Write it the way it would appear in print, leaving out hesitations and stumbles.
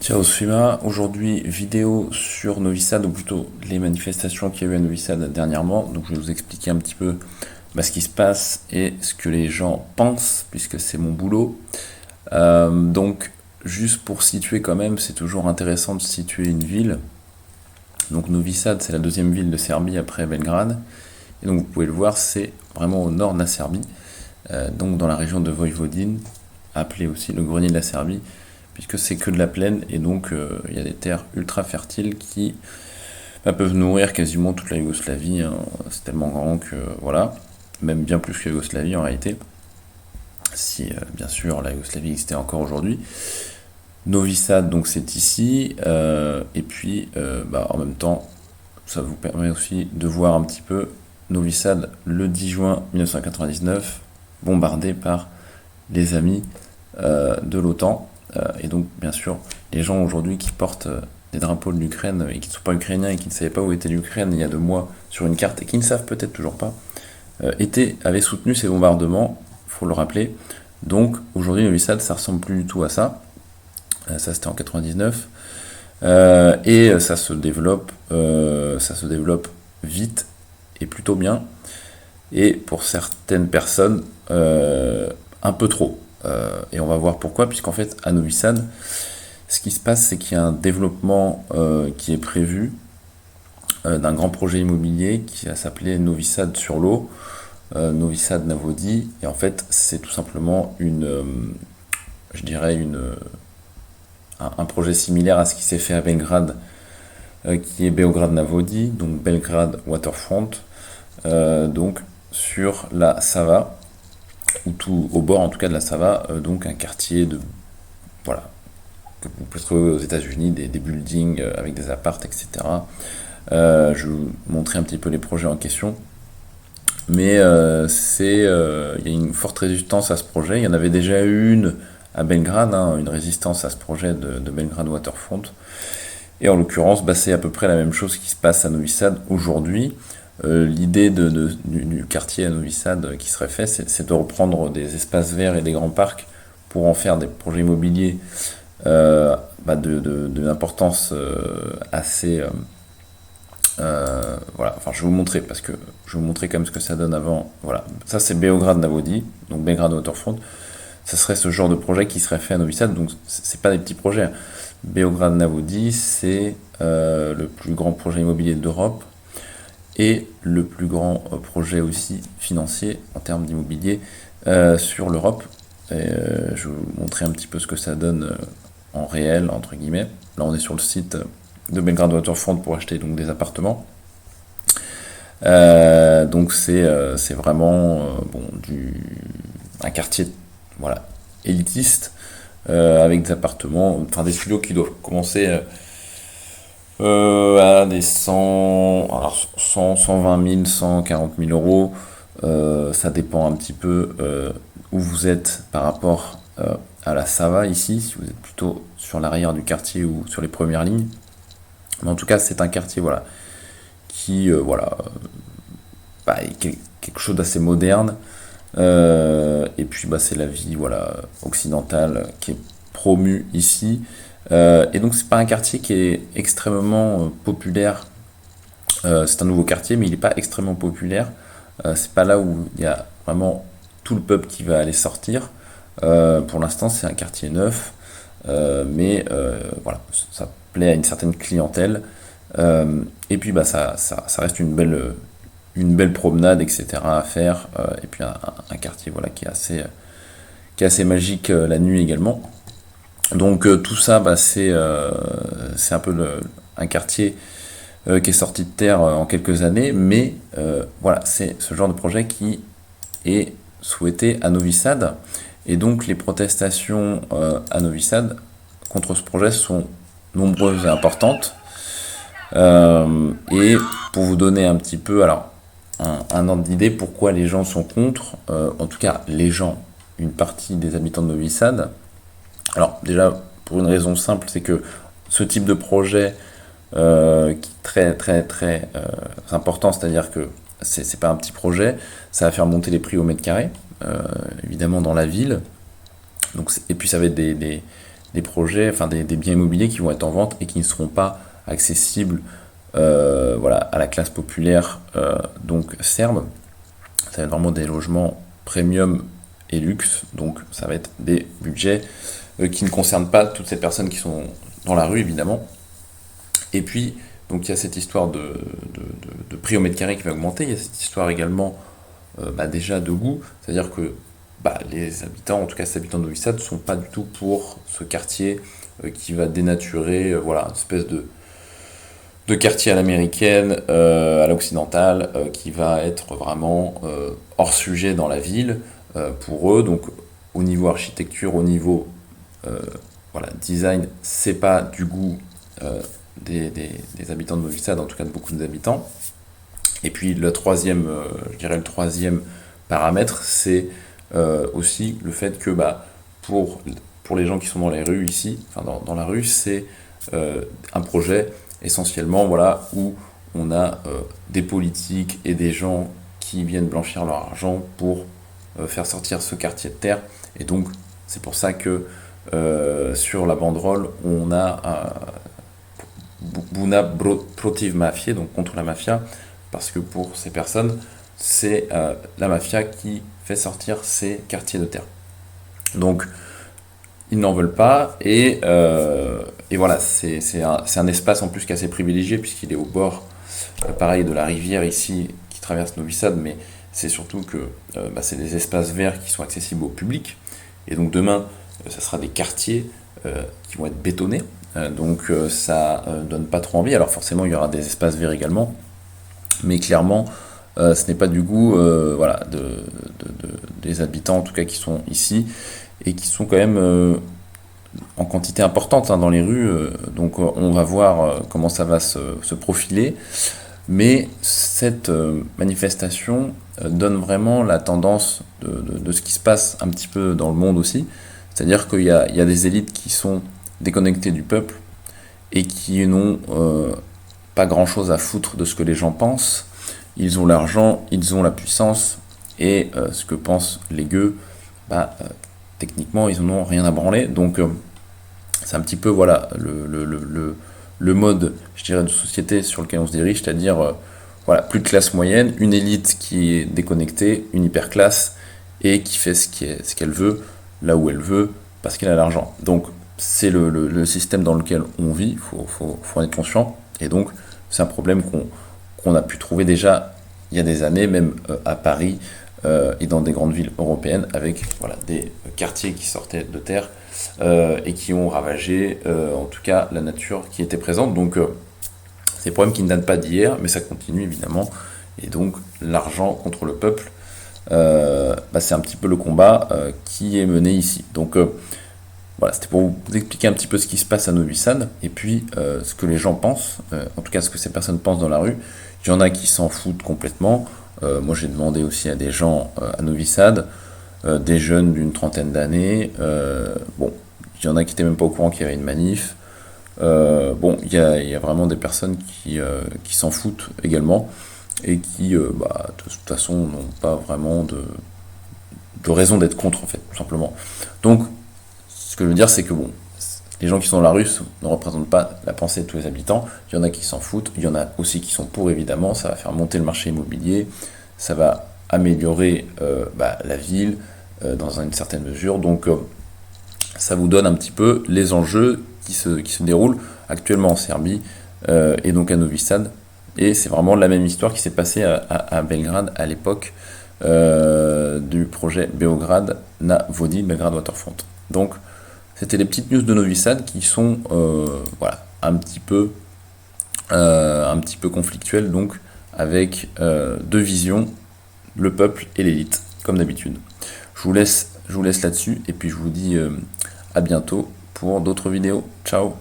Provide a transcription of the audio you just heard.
Ciao Sfima, aujourd'hui vidéo sur Novi Sad, ou plutôt les manifestations qu'il y a eu à Novi Sad dernièrement. Donc je vais vous expliquer un petit peu ce qui se passe et ce que les gens pensent, puisque c'est mon boulot. Donc juste pour situer quand même, c'est toujours intéressant de situer une ville. Donc Novi Sad, c'est la deuxième ville de Serbie après Belgrade. Et donc vous pouvez le voir, c'est vraiment au nord de la Serbie, donc dans la région de Vojvodine, appelée aussi le grenier de la Serbie, puisque c'est que de la plaine, et donc il y a des terres ultra fertiles qui peuvent nourrir quasiment toute la Yougoslavie, hein. C'est tellement grand que voilà, même bien plus que la Yougoslavie en réalité, si bien sûr la Yougoslavie existait encore aujourd'hui. Novi Sad, donc c'est ici, et puis en même temps, ça vous permet aussi de voir un petit peu Novi Sad le 10 juin 1999, bombardé par les amis de l'OTAN. Et donc, bien sûr, les gens aujourd'hui qui portent des drapeaux de l'Ukraine et qui ne sont pas ukrainiens et qui ne savaient pas où était l'Ukraine il y a 2 mois sur une carte et qui ne savent peut-être toujours pas, avaient soutenu ces bombardements, il faut le rappeler. Donc, aujourd'hui, Novi Sad, ça ressemble plus du tout à ça. Ça, c'était en 99. Et ça se développe vite et plutôt bien. Et pour certaines personnes, un peu trop. Et on va voir pourquoi, puisqu'en fait, à Novi Sad, ce qui se passe, c'est qu'il y a un développement qui est prévu d'un grand projet immobilier qui va s'appeler Novi Sad sur l'eau, Novi Sad Navodi. Et en fait, c'est tout simplement un projet similaire à ce qui s'est fait à Belgrade, qui est Beograd Navodi, donc Belgrade Waterfront, donc sur la Sava, ou tout au bord en tout cas de la Sava, donc un quartier voilà, que vous pouvez trouver aux États-Unis, des buildings avec des apparts, etc. Je vais vous montrer un petit peu les projets en question. Mais il y a une forte résistance à ce projet. Il y en avait déjà eu une à Belgrade, hein, une résistance à ce projet de Belgrade Waterfront. Et en l'occurrence, c'est à peu près la même chose qui se passe à Novi Sad aujourd'hui. L'idée du quartier à Novi Sad qui serait fait, c'est de reprendre des espaces verts et des grands parcs pour en faire des projets immobiliers d'une importance assez... voilà, enfin je vais vous montrer, parce que je vais vous montrer quand même ce que ça donne avant. Voilà, ça c'est Beograd Navodi, donc Belgrade Waterfront. Ça serait ce genre de projet qui serait fait à Novi Sad, donc c'est pas des petits projets, hein. Beograd Navodi, c'est le plus grand projet immobilier d'Europe et le plus grand projet aussi financier en termes d'immobilier sur l'Europe. Je vais vous montrer un petit peu ce que ça donne en réel, entre guillemets. Là, on est sur le site de Belgrade Waterfront pour acheter donc des appartements. Donc c'est vraiment un quartier, voilà, élitiste, avec des appartements, enfin des studios qui doivent commencer à des 120 000, 140 000 euros. Ça dépend un petit peu où vous êtes par rapport à la Sava ici, si vous êtes plutôt sur l'arrière du quartier ou sur les premières lignes. Mais en tout cas, c'est un quartier, voilà, qui est quelque chose d'assez moderne. Et puis c'est la vie, voilà, occidentale qui est promue ici. Et donc c'est pas un quartier qui est extrêmement populaire. C'est un nouveau quartier, mais il n'est pas extrêmement populaire. C'est pas là où il y a vraiment tout le peuple qui va aller sortir. Pour l'instant, c'est un quartier neuf, mais voilà, ça plaît à une certaine clientèle. Et puis ça reste une belle promenade, etc. à faire. Et puis un quartier, voilà, qui est assez magique la nuit également. Donc tout ça, c'est un peu un quartier qui est sorti de terre en quelques années, mais voilà, c'est ce genre de projet qui est souhaité à Novi Sad. Et donc les protestations à Novi Sad contre ce projet sont nombreuses et importantes. Et pour vous donner un petit peu un ordre d'idée pourquoi les gens sont contre, en tout cas les gens, une partie des habitants de Novi Sad. Alors déjà, pour une raison simple, c'est que ce type de projet qui est très très très important, c'est-à-dire que c'est pas un petit projet, ça va faire monter les prix au mètre carré, évidemment dans la ville. Donc, et puis ça va être des projets, enfin des biens immobiliers qui vont être en vente et qui ne seront pas accessibles voilà, à la classe populaire donc serbe. Ça va être vraiment des logements premium et luxe, donc ça va être des budgets qui ne concernent pas toutes ces personnes qui sont dans la rue évidemment. Et puis, donc il y a cette histoire de prix au mètre carré qui va augmenter, il y a cette histoire également déjà de goût, c'est-à-dire que les habitants, en tout cas les habitants de Novi Sad, ne sont pas du tout pour ce quartier qui va dénaturer, voilà, une espèce de quartier à l'américaine, à l'occidentale, qui va être vraiment hors sujet dans la ville pour eux. Donc au niveau architecture, au niveau voilà, design, c'est pas du goût des habitants de Novi Sad, en tout cas de beaucoup d'habitants. Et puis je dirais le troisième paramètre, c'est aussi le fait que pour les gens qui sont dans les rues ici, enfin dans la rue, c'est un projet essentiellement voilà, où on a des politiques et des gens qui viennent blanchir leur argent pour faire sortir ce quartier de terre. Et donc c'est pour ça que sur la banderole, on a Buna Protiv Mafia, donc contre la mafia, parce que pour ces personnes, c'est la mafia qui fait sortir ces quartiers de terre. Donc, ils n'en veulent pas, et voilà, c'est un espace en plus qui est assez privilégié, puisqu'il est au bord, pareil, de la rivière ici, qui traverse Novi Sad, mais c'est surtout que c'est des espaces verts qui sont accessibles au public, et donc demain, ça sera des quartiers qui vont être bétonnés, donc ça donne pas trop envie. Alors forcément, il y aura des espaces verts également, mais clairement, ce n'est pas du goût voilà, des habitants, en tout cas qui sont ici, et qui sont quand même en quantité importante dans les rues. Donc on va voir comment ça va se profiler. Mais cette manifestation donne vraiment la tendance de ce qui se passe un petit peu dans le monde aussi. C'est-à-dire qu'il y a des élites qui sont déconnectées du peuple et qui n'ont pas grand-chose à foutre de ce que les gens pensent. Ils ont l'argent, ils ont la puissance, et ce que pensent les gueux, techniquement, ils n'en ont rien à branler. Donc c'est un petit peu voilà, le mode, je dirais, de société sur lequel on se dirige, c'est-à-dire voilà, plus de classe moyenne, une élite qui est déconnectée, une hyperclasse, et qui fait ce qu'elle veut, là où elle veut, parce qu'elle a l'argent. Donc c'est le système dans lequel on vit, faut en être conscient, et donc c'est un problème qu'on a pu trouver déjà il y a des années, même à Paris et dans des grandes villes européennes, avec voilà, des quartiers qui sortaient de terre et qui ont ravagé en tout cas la nature qui était présente. Donc c'est des problèmes qui ne datent pas d'hier, mais ça continue évidemment. Et donc l'argent contre le peuple, c'est un petit peu le combat qui est mené ici. Donc voilà, c'était pour vous expliquer un petit peu ce qui se passe à Novi Sad, et puis ce que les gens pensent, en tout cas ce que ces personnes pensent dans la rue. Il y en a qui s'en foutent complètement. Moi j'ai demandé aussi à des gens à Novi Sad, des jeunes d'une trentaine d'années. Bon, il y en a qui n'étaient même pas au courant qu'il y avait une manif. Bon, il y a vraiment des personnes qui s'en foutent également, et qui de toute façon n'ont pas vraiment de raison d'être contre en fait, tout simplement. Donc ce que je veux dire, c'est que bon, les gens qui sont dans la rue ne représentent pas la pensée de tous les habitants. Il y en a qui s'en foutent, il y en a aussi qui sont pour évidemment. Ça va faire monter le marché immobilier, ça va améliorer la ville dans une certaine mesure. Donc ça vous donne un petit peu les enjeux qui se déroulent actuellement en Serbie et donc à Novi Sad. Et c'est vraiment la même histoire qui s'est passée à Belgrade à l'époque du projet Beograd na Vodi, Belgrade Waterfront. Donc c'était les petites news de Novi Sad qui sont voilà, un petit peu conflictuelles, donc avec deux visions, le peuple et l'élite, comme d'habitude. Je vous laisse là-dessus, et puis je vous dis à bientôt pour d'autres vidéos. Ciao!